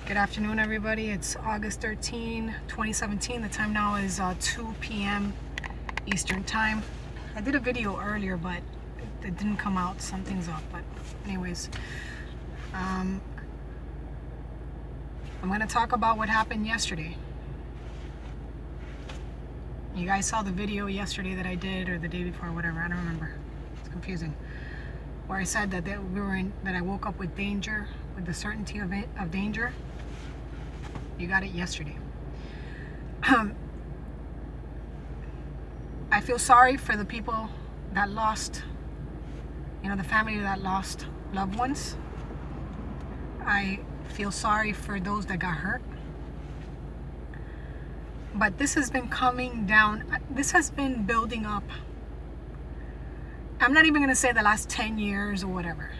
Good afternoon, everybody. It's August 13, 2017. The time now is 2 p.m. Eastern Time. I did a video earlier, but it didn't come out. Something's up. But anyways, I'm going to talk about what happened yesterday. You guys saw the video yesterday that I did, or the day before, whatever. I don't remember. It's confusing. Where I said that I woke up with danger, with the certainty of danger. You got it yesterday. I feel sorry for the people that lost, the family that lost loved ones. I feel sorry for those that got hurt. But this has been coming down. This has been building up. I'm not even going to say the last 10 years or whatever.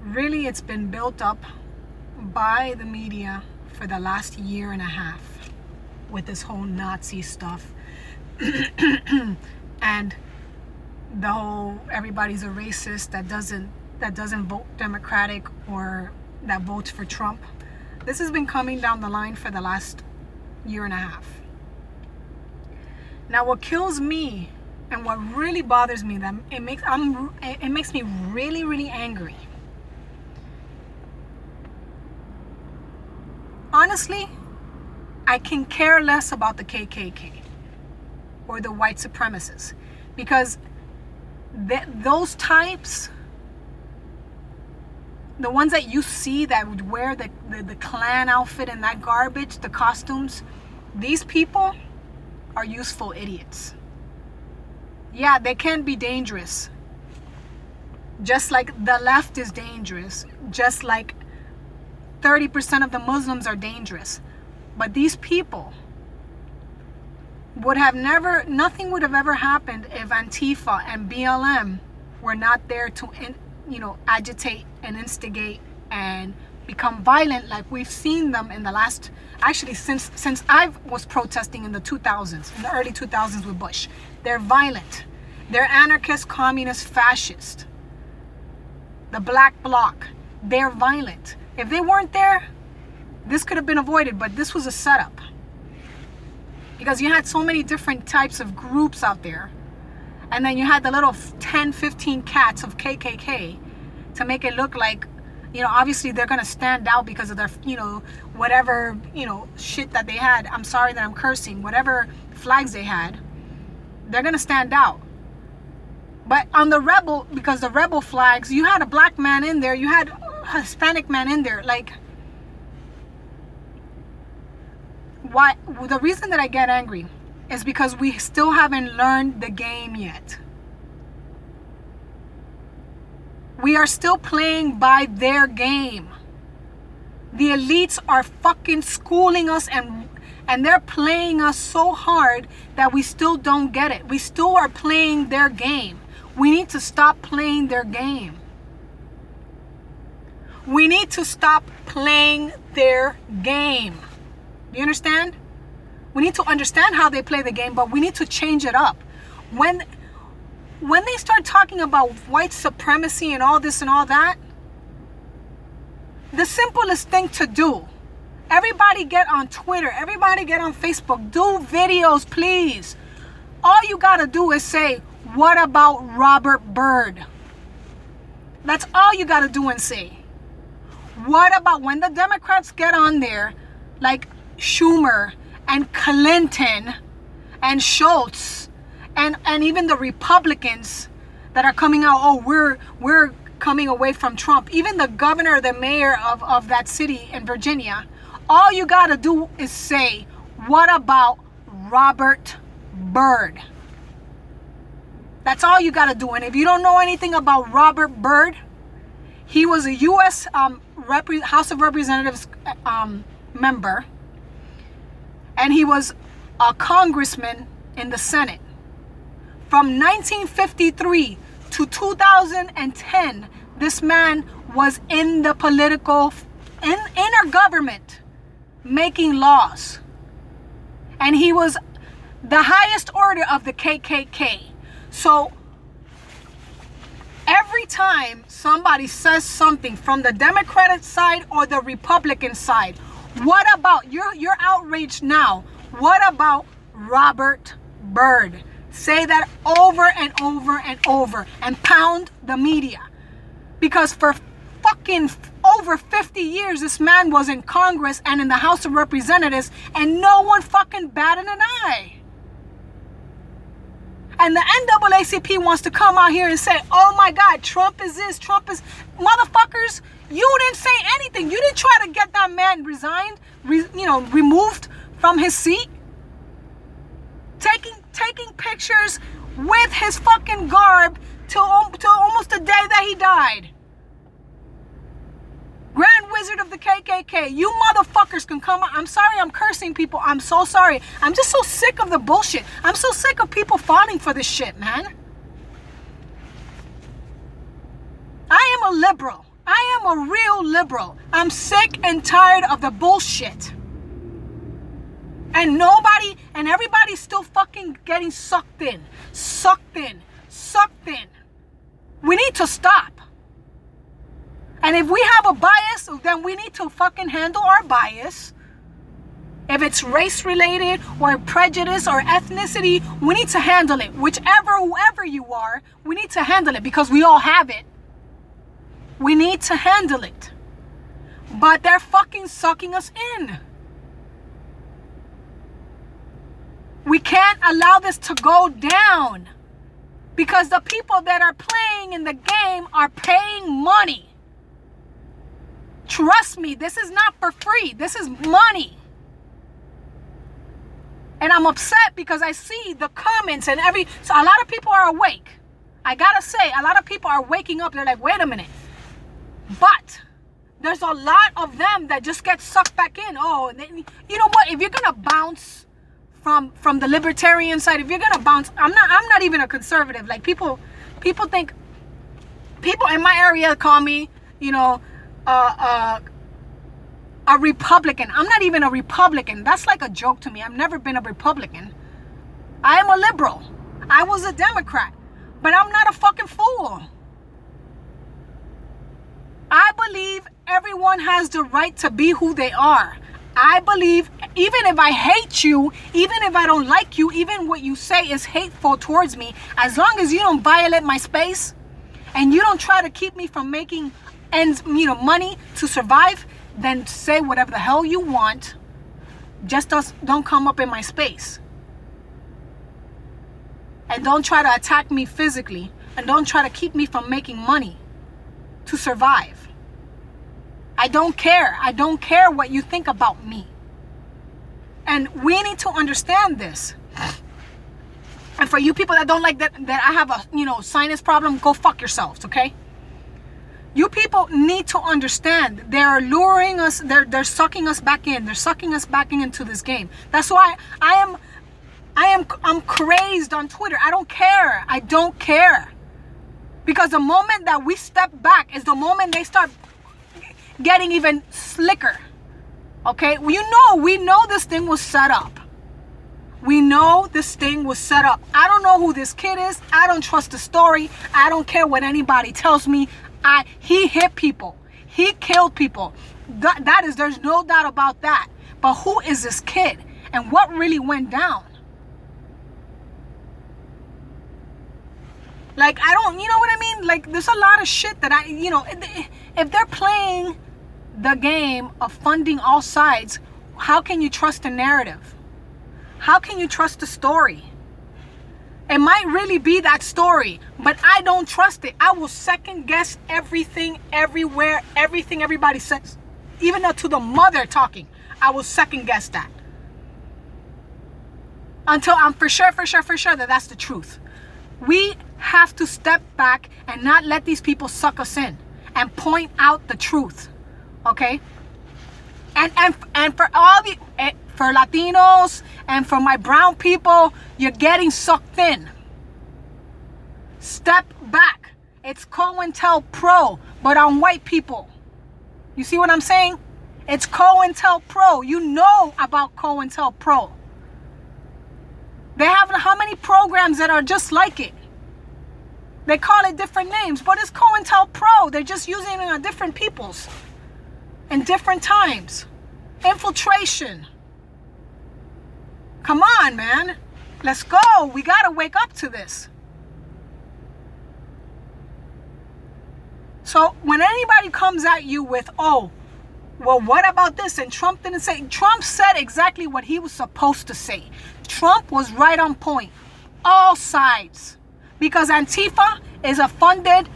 Really, it's been built up by the media for the last year and a half with this whole Nazi stuff and the whole everybody's a racist that doesn't vote Democratic or that votes for Trump. This has been coming down the line for the last year and a half. Now, what kills me and what really bothers me, that it makes me really, really angry. Honestly, I can care less about the KKK or the white supremacists, because those types, the ones that you see that would wear the Klan outfit and that garbage, the costumes, these people are useful idiots. Yeah, they can be dangerous. Just like the left is dangerous. Just like 30% of the Muslims are dangerous. But these people nothing would have ever happened if Antifa and BLM were not there to, agitate and instigate and become violent like we've seen them in the last, actually since I was protesting in the 2000s, in the early 2000s with Bush. They're violent. They're anarchist, communist, fascist. The Black Bloc. They're violent. If they weren't there, this could have been avoided, but this was a setup. Because you had so many different types of groups out there. And then you had the little 10, 15 cats of KKK to make it look like, obviously they're going to stand out because of their, whatever, shit that they had. I'm sorry that I'm cursing. Whatever flags they had, they're going to stand out. But on the rebel, because the rebel flags, you had a black man in there. You had a Hispanic man in there. Like, why? The reason that I get angry is because we still haven't learned the game yet. We are still playing by their game. The elites are fucking schooling us, and they're playing us so hard that we still don't get it. We still are playing their game. We need to stop playing their game. We need to stop playing their game. Do you understand? We need to understand how they play the game, but we need to change it up. When they start talking about white supremacy and all this and all that, the simplest thing to do, everybody get on Twitter, everybody get on Facebook, do videos, please. All you gotta do is say, what about Robert Byrd? That's all you gotta do and say. What about when the Democrats get on there, like Schumer and Clinton and Schultz and even the Republicans that are coming out, oh, we're coming away from Trump. Even the governor, the mayor of that city in Virginia, all you gotta do is say, what about Robert Byrd? That's all you gotta do. And if you don't know anything about Robert Byrd, he was a U.S. House of Representatives member, and he was a congressman in the Senate. From 1953 to 2010, this man was in the political, in our government, making laws. And he was the highest order of the KKK. So Every time somebody says something from the Democratic side or the Republican side, what about, you're outraged now. What about Robert Byrd? Say that over and over and over and pound the media. Because for fucking over 50 years, this man was in Congress and in the House of Representatives and no one fucking batted an eye. And the NAACP wants to come out here and say, oh my God, Trump is this, Trump is... Motherfuckers, you didn't say anything. You didn't try to get that man resigned, removed from his seat. Taking pictures with his fucking garb till almost the day that he died. Grand Wizard of the KKK, you motherfuckers can come out. I'm sorry I'm cursing people. I'm so sorry. I'm just so sick of the bullshit. I'm so sick of people falling for this shit, man. I am a liberal. I am a real liberal. I'm sick and tired of the bullshit. And nobody and everybody's still fucking getting sucked in. Sucked in. Sucked in. We need to stop. And if we have a bias, then we need to fucking handle our bias. If it's race related or prejudice or ethnicity, we need to handle it. Whoever you are, we need to handle it because we all have it. We need to handle it. But they're fucking sucking us in. We can't allow this to go down because the people that are playing in the game are paying money. Trust me, this is not for free. This is money. And I'm upset because I see the comments and so a lot of people are awake. I gotta say, a lot of people are waking up. They're like, wait a minute. But there's a lot of them that just get sucked back in. Oh, you know what? If you're gonna bounce from the libertarian side, if you're gonna bounce, I'm not even a conservative. Like people think, people in my area call me, a Republican. I'm not even a Republican. That's like a joke to me. I've never been a Republican. I am a liberal. I was a Democrat, but I'm not a fucking fool. I believe everyone has the right to be who they are. I believe even if I hate you, even if I don't like you, even what you say is hateful towards me, as long as you don't violate my space and you don't try to keep me from making money to survive, then say whatever the hell you want. Just don't come up in my space. And don't try to attack me physically. And don't try to keep me from making money to survive. I don't care. I don't care what you think about me. And we need to understand this. And for you people that don't like that I have a, sinus problem, go fuck yourselves, okay? You people need to understand. They're luring us. They're sucking us back in. They're sucking us back into this game. That's why I'm crazed on Twitter. I don't care. I don't care. Because the moment that we step back is the moment they start getting even slicker. Okay? We know this thing was set up. We know this thing was set up. I don't know who this kid is. I don't trust the story. I don't care what anybody tells me. He hit people. He killed people. There's no doubt about that. But who is this kid? And what really went down? Like, I don't, you know what I mean? Like, there's a lot of shit that if they're playing the game of funding all sides, how can you trust the narrative? How can you trust the story? It might really be that story, but I don't trust it. I will second guess everything, everywhere, everything everybody says. Even to the mother talking, I will second guess that. Until I'm for sure that that's the truth. We have to step back and not let these people suck us in and point out the truth. Okay? And for all for Latinos and for my brown people, you're getting sucked in. Step back. It's COINTELPRO, but on white people. You see what I'm saying? It's COINTELPRO. You know about COINTELPRO. They have how many programs that are just like it? They call it different names, but it's COINTELPRO. They're just using it on different peoples in different times. Infiltration. Come on, man. Let's go. We got to wake up to this. So when anybody comes at you with, oh, well, what about this? And Trump didn't say. Trump said exactly what he was supposed to say. Trump was right on point. All sides. Because Antifa is a funded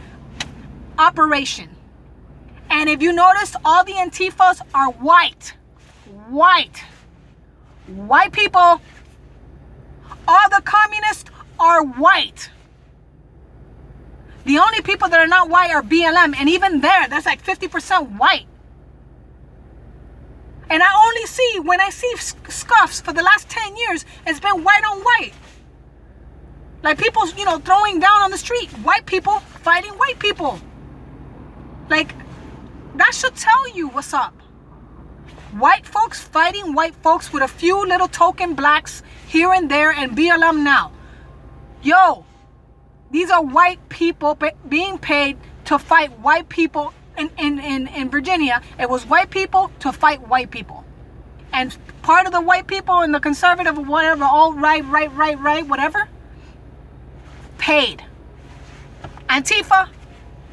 operation. And if you notice, all the Antifas are white. White. White people. All the communists are white. The only people that are not white are BLM. And even there, that's like 50% white. And I only see, when I see scuffs for the last 10 years, it's been white on white. Like people, you know, throwing down on the street. White people fighting white people. Like, that should tell you what's up. White folks fighting white folks with a few little token blacks here and there and BLM now. Yo, these are white people being paid to fight white people. In Virginia, it was white people to fight white people. And part of the white people and the conservative or whatever, all right, whatever, paid. Antifa,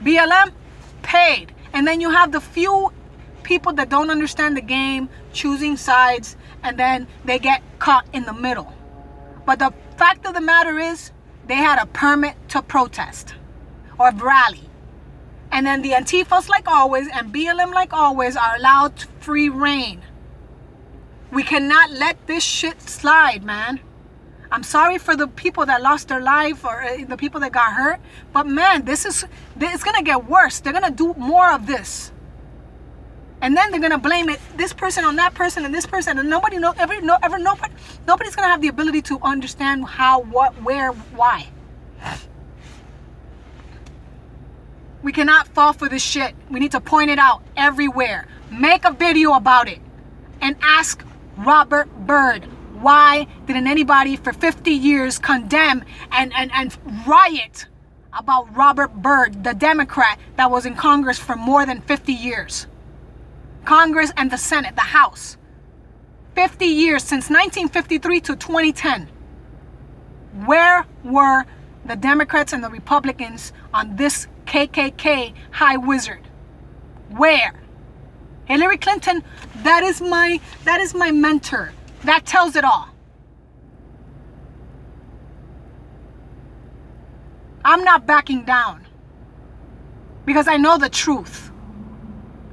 BLM, paid. And then you have the few people that don't understand the game, choosing sides, and then they get caught in the middle. But the fact of the matter is, they had a permit to protest or rally. And then the Antifas, like always, and BLM, like always, are allowed free reign. We cannot let this shit slide, man. I'm sorry for the people that lost their life or the people that got hurt. But, man, it's going to get worse. They're going to do more of this. And then they're going to blame it, this person on that person and this person. And nobody's going to have the ability to understand how, what, where, why. We cannot fall for this shit. We need to point it out everywhere. Make a video about it. And ask Robert Byrd, why didn't anybody for 50 years condemn and riot about Robert Byrd, the Democrat that was in Congress for more than 50 years? Congress and the Senate, the House. 50 years, since 1953 to 2010. Where were the Democrats and the Republicans on this KKK high wizard? Where? Hillary Clinton, that is my mentor. That tells it all. I'm not backing down because I know the truth.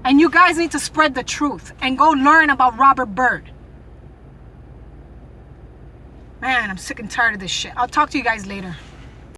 And you guys need to spread the truth and go learn about Robert Byrd. Man, I'm sick and tired of this shit. I'll talk to you guys later.